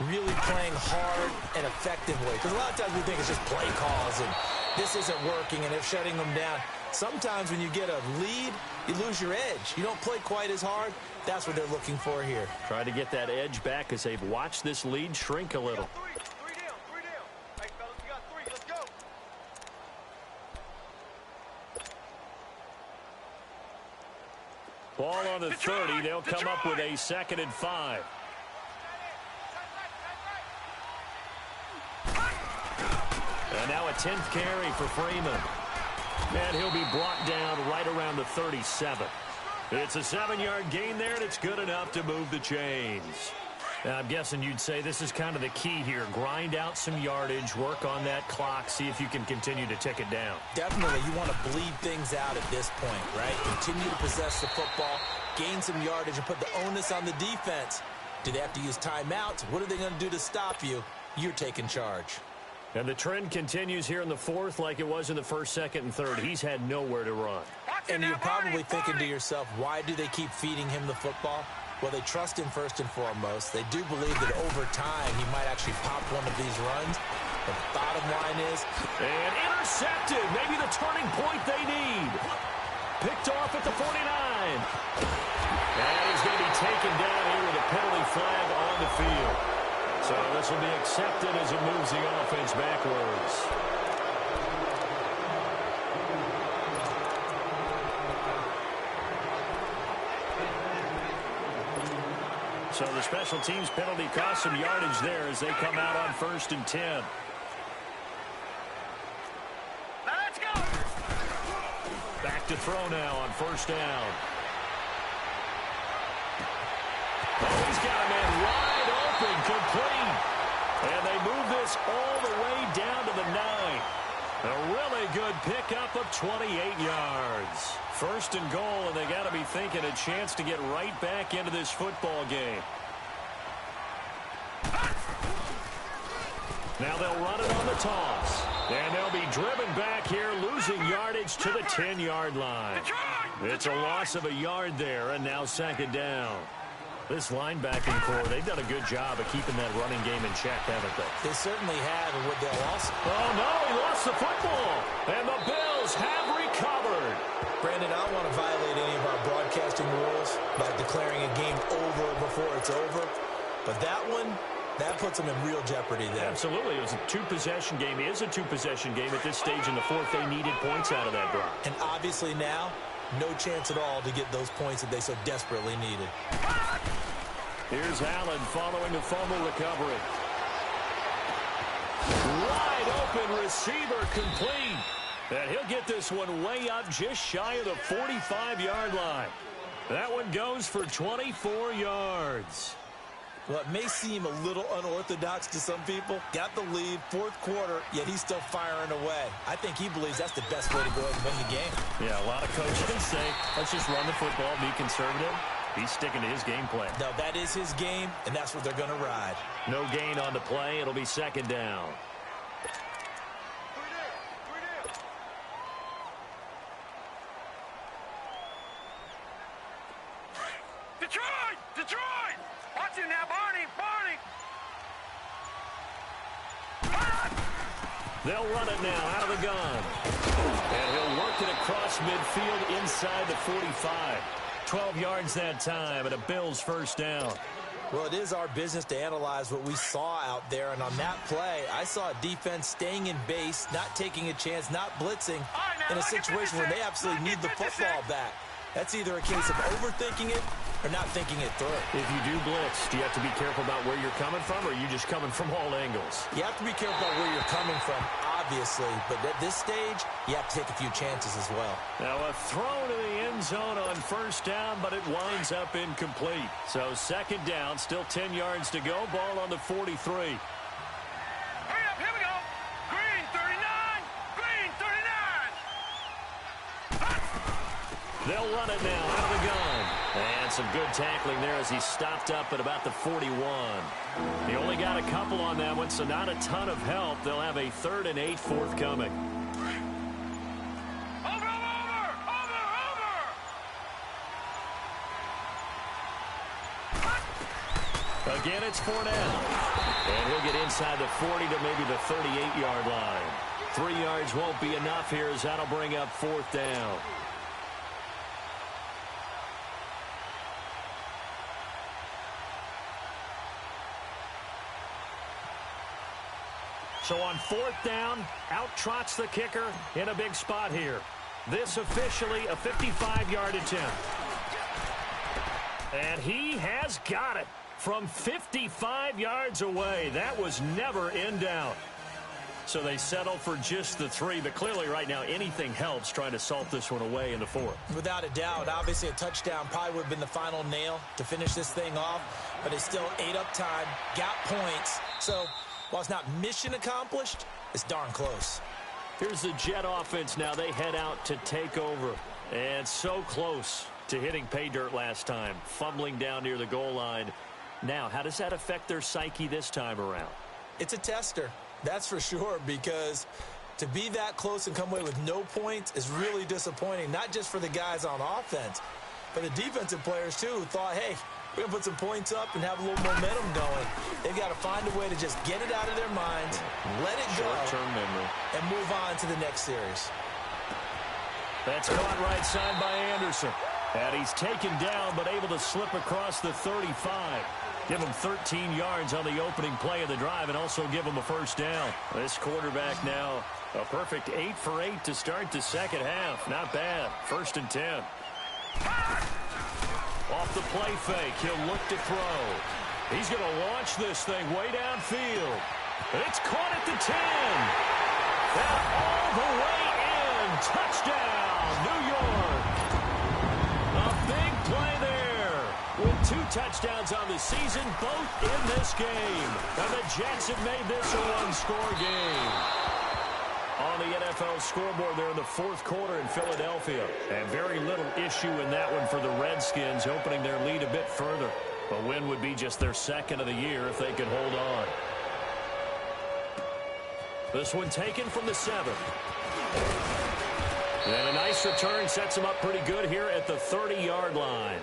really playing hard and effectively. Because a lot of times we think it's just play calls and this isn't working and they're shutting them down. Sometimes when you get a lead, you lose your edge. You don't play quite as hard. That's what they're looking for here. Try to get that edge back as they've watched this lead shrink a little. Three down. Hey, fellas, we got 3. Let's go. Ball on the 30. They'll come up with a 2nd and 5. And now a 10th carry for Freeman. And he'll be brought down right around the 37. It's a 7-yard gain there, and it's good enough to move the chains. Now, I'm guessing you'd say this is kind of the key here. Grind out some yardage, work on that clock, see if you can continue to tick it down. Definitely, you want to bleed things out at this point, right? Continue to possess the football, gain some yardage, and put the onus on the defense. Do they have to use timeouts? What are they going to do to stop you? You're taking charge. And the trend continues here in the 4th like it was in the 1st, 2nd, and 3rd. He's had nowhere to run. And you're probably thinking to yourself, why do they keep feeding him the football? Well, they trust him first and foremost. They do believe that over time he might actually pop one of these runs. The bottom line is... And intercepted. Maybe the turning point they need. Picked off at the 49. And he's going to be taken down here with a penalty flag on the field. So this will be accepted as it moves the offense backwards. So the special teams penalty cost some yardage there as they come out on 1st and 10. Now let's go. Back to throw now on 1st down. Oh, he's got a man wide open, complete. And they move this all the way down to the 9. A really good pickup of 28 yards. 1st and goal, and they got to be thinking a chance to get right back into this football game. Now they'll run it on the toss. And they'll be driven back here, losing yardage to the 10-yard line. It's a loss of a yard there, and now 2nd down. This linebacking core, they've done a good job of keeping that running game in check, haven't they? They certainly have, and what they'll also... Oh, no, he lost the football. And the Bills have recovered. Brandon, I don't want to violate any of our broadcasting rules by declaring a game over before it's over. But that one, that puts them in real jeopardy there. Absolutely. It was a 2-possession game. It is a 2-possession game at this stage in the 4th. They needed points out of that drive. And obviously now, no chance at all to get those points that they so desperately needed. Here's Allen following a fumble recovery. Wide open receiver complete. And he'll get this one way up just shy of the 45-yard line. That one goes for 24 yards. Well, it may seem a little unorthodox to some people. Got the lead, 4th quarter, yet he's still firing away. I think he believes that's the best way to go ahead and win the game. Yeah, a lot of coaches say, let's just run the football, be conservative. He's sticking to his game plan. No, that is his game, and that's what they're going to ride. No gain on the play. It'll be 2nd down. Detroit! Watch it now, Barney! They'll run it now out of the gun. And he'll work it across midfield inside the 45. 12 yards that time, and a Bills 1st down. Well, it is our business to analyze what we saw out there, and on that play, I saw a defense staying in base, not taking a chance, not blitzing, in a situation where they absolutely need the football back. That's either a case of overthinking it or not thinking it through. If you do blitz, do you have to be careful about where you're coming from, or are you just coming from all angles? You have to be careful about where you're coming from, obviously, but at this stage, you have to take a few chances as well. Now a throw to the end zone on 1st down, but it winds up incomplete. So 2nd down, still 10 yards to go, ball on the 43. Hurry up, here we go. Green 39. Green 39. They'll run it now out of the gun. And some good tackling there as he stopped up at about the 41. He only got a couple on that one, so not a ton of help. They'll have a 3rd and 8 forthcoming. Again, it's Fournette. And he'll get inside the 40 to maybe the 38-yard line. 3 yards won't be enough here as that'll bring up 4th down. So on 4th down, out trots the kicker in a big spot here. This officially a 55-yard attempt. And he has got it from 55 yards away. That was never in doubt. So they settle for just the 3, but clearly right now anything helps trying to salt this one away in the 4th. Without a doubt, obviously a touchdown probably would have been the final nail to finish this thing off, but it's still ate up time, got points. So while it's not mission accomplished, it's darn close. Here's the Jet offense now. They head out to take over. And so close to hitting pay dirt last time, fumbling down near the goal line. Now, how does that affect their psyche this time around? It's a tester, that's for sure, because to be that close and come away with no points is really disappointing, not just for the guys on offense, but the defensive players, too, who thought, hey, we're going to put some points up and have a little momentum going. They've got to find a way to just get it out of their minds, let it go, short-term memory, and move on to the next series. That's caught right side by Anderson. And he's taken down, but able to slip across the 35. Give him 13 yards on the opening play of the drive and also give him a 1st down. This quarterback now a perfect 8 for 8 to start the second half. Not bad. 1st and 10. Off the play fake, he'll look to throw. He's going to launch this thing way downfield. It's caught at the 10. And all the way in. Touchdown, New York. A big play there. With 2 touchdowns on the season, both in this game. And the Jets have made this a 1-score game. On the NFL scoreboard there in the 4th quarter in Philadelphia. And very little issue in that one for the Redskins, opening their lead a bit further. A win would be just their 2nd of the year if they could hold on. This one taken from the 7. And a nice return sets them up pretty good here at the 30-yard line.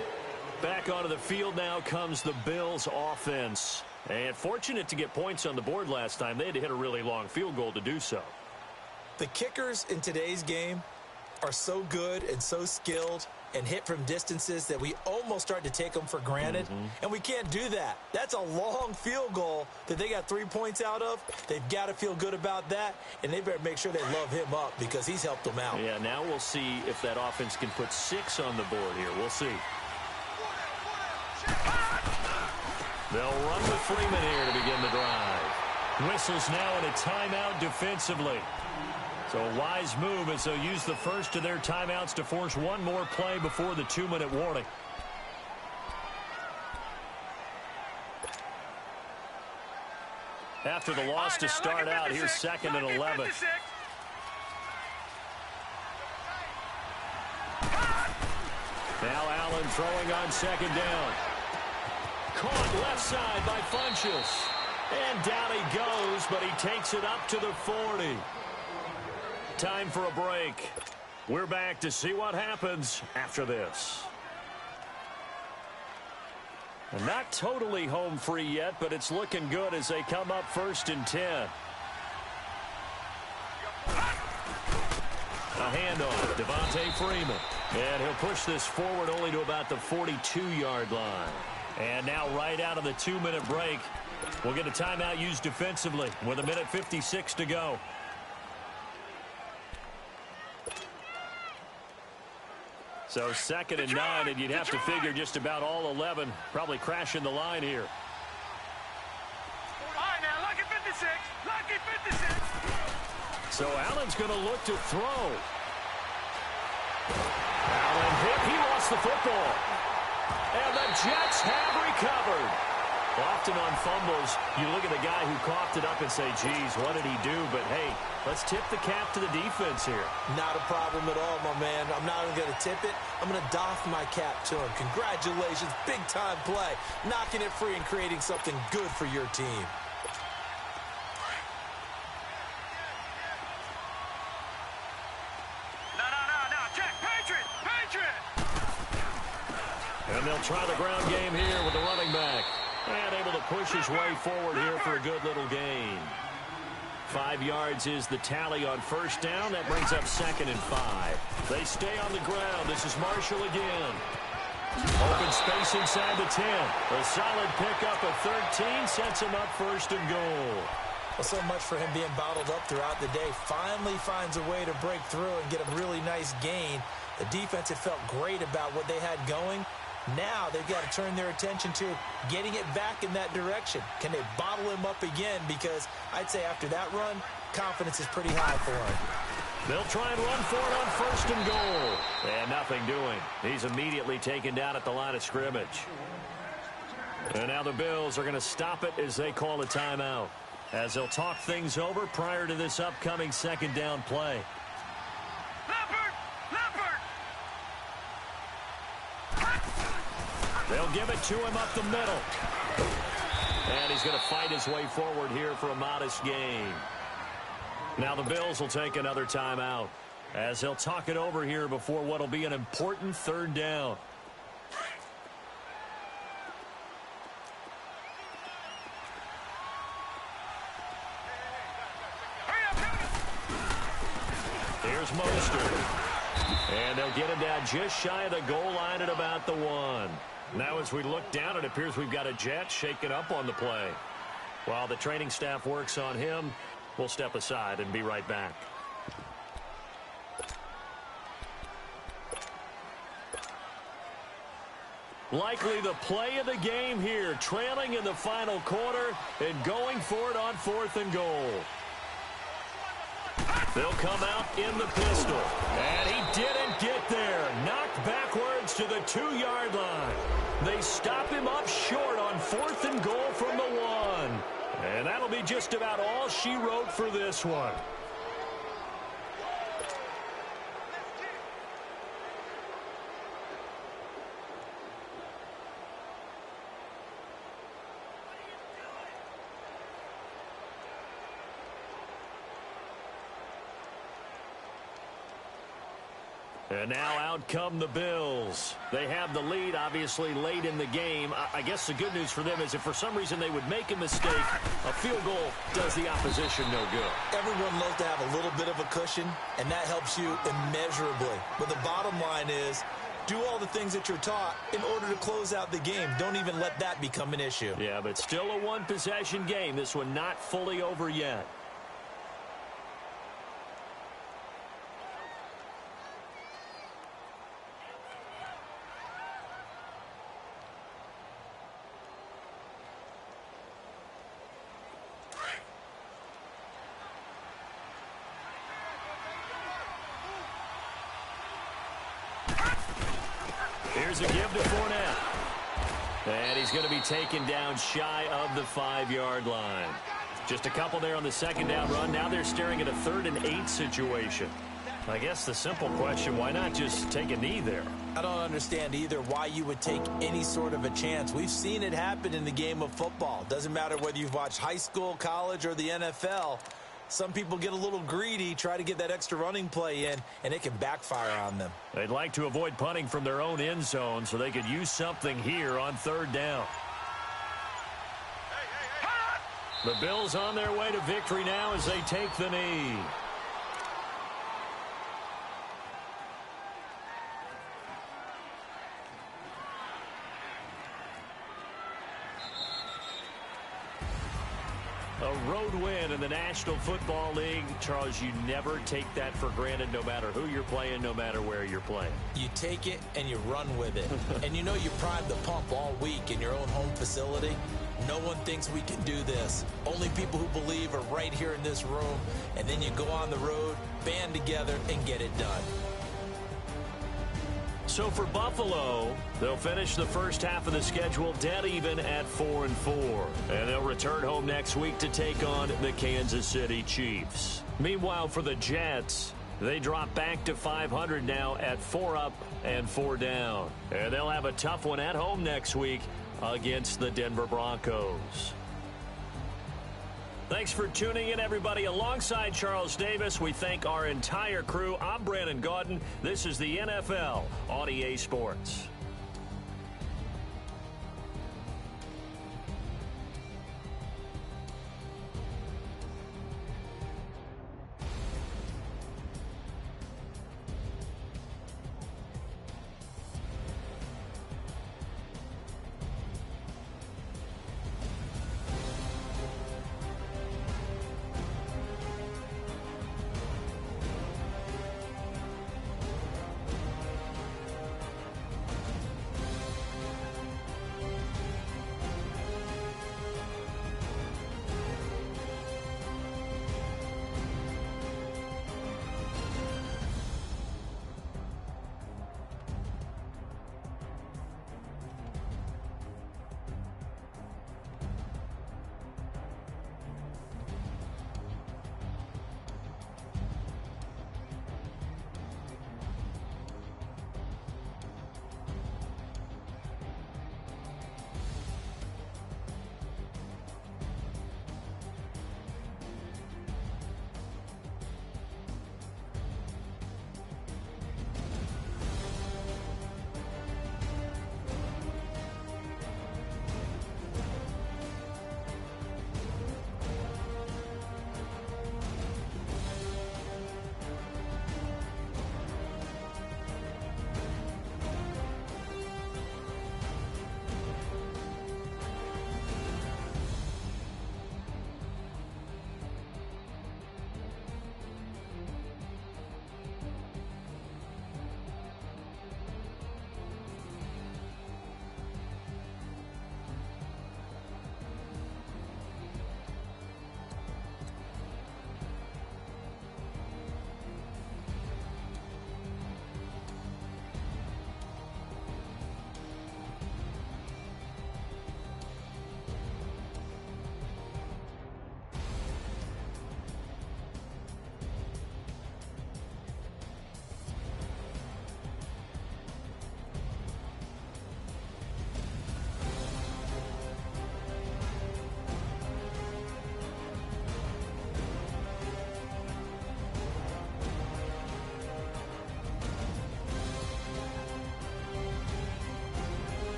Back onto the field now comes the Bills offense. And fortunate to get points on the board last time. They had to hit a really long field goal to do so. The kickers in today's game are so good and so skilled and hit from distances that we almost start to take them for granted. And we can't do that. That's a long field goal that they got 3 points out of. They've got to feel good about that, and they better make sure they love him up because he's helped them out. Yeah, now we'll see if that offense can put 6 on the board here. We'll see. They'll run with Freeman here to begin the drive. Whistles now in a timeout defensively. So a wise move as they'll use the first of their timeouts to force one more play before the 2-minute warning. After the loss to start out, here's 2nd and 11. Now Allen throwing on 2nd down. Caught left side by Funchess. And down he goes, but he takes it up to the 40. Time for a break. We're back to see what happens after this. And not totally home free yet, but it's looking good as they come up 1st and 10. A handoff, Devontae Freeman. And he'll push this forward only to about the 42-yard line. And now right out of the 2-minute break, we'll get a timeout used defensively with 1:56 to go. So 2nd and 9, and you'd have to figure just about all 11 probably crashing the line here. All right, now, lucky 56. Lucky 56. So Allen's going to look to throw. Allen hit. He lost the football. And the Jets have recovered. Often on fumbles, you look at the guy who coughed it up and say, geez, what did he do? But, hey, let's tip the cap to the defense here. Not a problem at all, my man. I'm not even going to tip it. I'm going to doff my cap to him. Congratulations, big-time play. Knocking it free and creating something good for your team. No, check, Patriot! And they'll try the ground game here with the running back. And able to push his way forward here for a good little gain. 5 yards is the tally on first down. That brings up 2nd and 5. They stay on the ground. This is Marshall again. Open space inside the 10. A solid pickup of 13 sets him up 1st and goal. Well, so much for him being bottled up throughout the day. Finally finds a way to break through and get a really nice gain. The defense had felt great about what they had going. Now they've got to turn their attention to getting it back in that direction. Can they bottle him up again? Because I'd say after that run, confidence is pretty high for him. They'll try and run for it on 1st and goal. And nothing doing. He's immediately taken down at the line of scrimmage. And now the Bills are going to stop it as they call a timeout, as they'll talk things over prior to this upcoming 2nd down play. They'll give it to him up the middle. And he's going to fight his way forward here for a modest gain. Now the Bills will take another timeout, as they'll talk it over here before what will be an important 3rd down. Here's Mostert. And they'll get him down just shy of the goal line at about the 1. Now as we look down, it appears we've got a Jet shaken up on the play. While the training staff works on him, we'll step aside and be right back. Likely the play of the game here, trailing in the final quarter and going for it on 4th and goal. They'll come out in the pistol. And he didn't get there. Knocked backwards to the 2-yard line. They stop him up short on 4th and goal from the 1. And that'll be just about all she wrote for this one. And now out come the Bills. They have the lead, obviously, late in the game. I guess the good news for them is if for some reason they would make a mistake, a field goal does the opposition no good. Everyone loves to have a little bit of a cushion, and that helps you immeasurably. But the bottom line is, do all the things that you're taught in order to close out the game. Don't even let that become an issue. Yeah, but still a one-possession game. This one not fully over yet. Here's a give to Fournette. And he's going to be taken down shy of the 5-yard line. Just a couple there on the 2nd down run. Now they're staring at a 3rd and 8 situation. I guess the simple question, why not just take a knee there? I don't understand either why you would take any sort of a chance. We've seen it happen in the game of football. Doesn't matter whether you've watched high school, college, or the NFL. Some people get a little greedy, try to get that extra running play in, and it can backfire on them. They'd like to avoid punting from their own end zone so they could use something here on 3rd down. The Bills on their way to victory now as they take the knee. A road win in the National Football League. Charles, you never take that for granted no matter who you're playing, no matter where you're playing. You take it and you run with it. And you know you primed the pump all week in your own home facility. No one thinks we can do this. Only people who believe are right here in this room. And then you go on the road, band together, and get it done. So for Buffalo, they'll finish the first half of the schedule dead even at 4-4. And they'll return home next week to take on the Kansas City Chiefs. Meanwhile, for the Jets, they drop back to 500 now at 4 up and 4 down. And they'll have a tough one at home next week against the Denver Broncos. Thanks for tuning in, everybody. Alongside Charles Davis, we thank our entire crew. I'm Brandon Gaudin. This is the NFL on EA Sports.